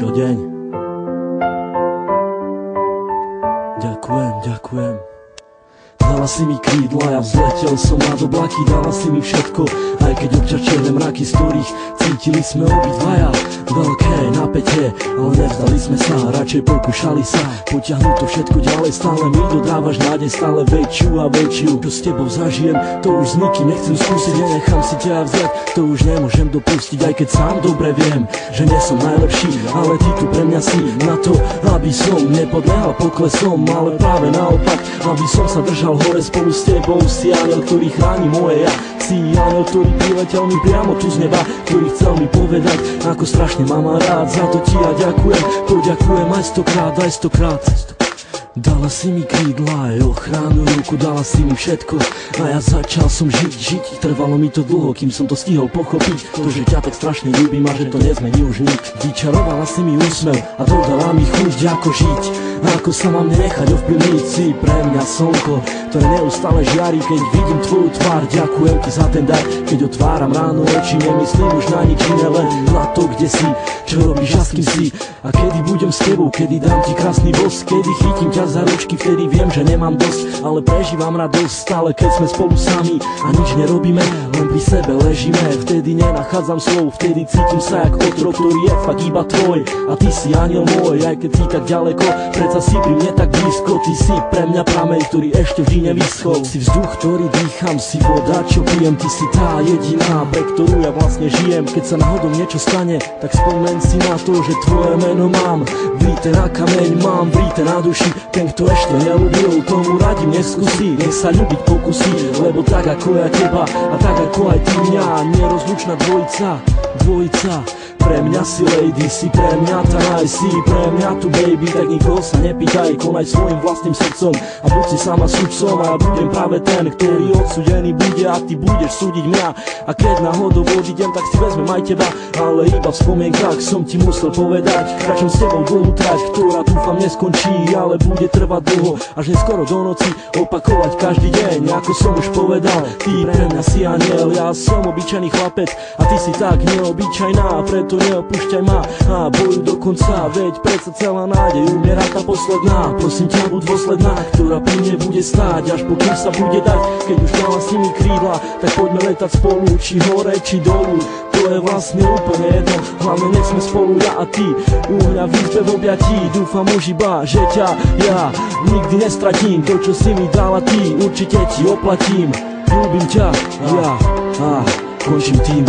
prišiel deň. Ďakujem. Dala si mi krídla, ja vzletel som nad oblaky, dala si mi všetko, aj keď občas černé mraky, z ktorých cítili sme obidvaja veľké napätie, ale nevzdali sme sa, radšej pokúšali sa potiahnuť to všetko ďalej, stále mi dodávaš nádej, stále väčšiu a väčšiu. Čo s tebou zažijem, to už s nikým nechcem skúsiť, nenechám si ťa vziať, to už nemôžem dopustiť, aj keď sám dobre viem, že nie som najlepší, ale ty tu pre mňa si na to, aby som nepodlehal poklesom, ale práve naopak, aby som sa držal hore spolu s tebou. Si aniel, ktorý chráni moje ja, si aniel, ktorý priletel mi priamo tu z neba, ktorý chcel mi povedať, ako strašne mám rád. Za to ti ja ďakujem, poďakujem aj stokrát. Dala si mi krídla, aj ochranu ruku, dala si mi všetko a ja začal som žiť. Trvalo mi to dlho, kým som to stihol pochopiť, to, že ťa tak strašne ľúbim a že to nezmení už nik. Vyčarovala si mi úsmev a dodala mi chuť, ako žiť, ako sa mám nenechať ovplyvniť. Si pre mňa slnko, ktoré neustále žiari, keď vidím tvoju tvár. Ďakujem ti za ten dar, keď otváram ráno oči, nemyslím už na nič iné, len na to, kde si, čo robíš a s kým si. A kedy budem s tebou, kedy dám ti krásny bosk, kedy chytím ťa za ručky, vtedy viem, že nemám dosť, ale prežívam radosť stále, keď sme spolu sami a nič nerobíme, len pri sebe ležíme. Vtedy nenachádzam slov, vtedy cítim sa jak otrok, ktorý je fakt iba tvoj a ty si aniel môj, aj keď si tak ďaleko, predsa si pri mne tak blízko. Ty si pre mňa prameň, ktorý ešte vždy nevyschol, si vzduch, ktorý dýcham, si voda, čo pijem, ty si tá jediná, pre ktorú ja vlastne žijem. Keď sa náhodou niečo stane, tak spomeň si na to, že tvoje meno mám vrité na kameň, mám vrité na duši. Ten, kto ešte neľúbil, tomu radím neskúsi, nech sa ľúbiť pokusí, lebo tak ako ja teba a tak ako aj ty mňa, nerozlučná dvojica. Pre mňa si lady, si pre mňa tá naj, si pre mňa tu baby, tak nikoho sa nepýtaj, konaj svojim vlastným srdcom a buď si sama sudcom a ja budem práve ten, ktorý odsúdený bude a ty budeš súdiť mňa. A keď náhodou odídem, tak si vezmem aj teba, ale iba v spomienkach som ti musel povedať, kráčam s tebou dlhú trať, ktorá dúfam neskončí, ale bude trvať dlho, až neskoro do noci, opakovať každý deň, ako som už povedal. Ty pre mňa si aniel, ja som obyčajný chlapec a ty si tak neobyčajná, preto neopúšťaj ma a bojuj do konca, veď predsa celá nádej umiera tá posledná. Prosím ťa, buď dôsledná, ktorá pri mne bude stáť, až pokým sa bude dať. Keď už dala si mi krídla, tak poďme letať spolu, či hore, či dolu, to je vlastne úplne jedno, hlavne nech sme spolu ja a ty, u mňa v izbe v objatí. Dúfam už iba, že ťa ja nikdy nestratím, to čo si mi dala ty, určite ti oplatím. Ľúbim ťa, ja a končím tým.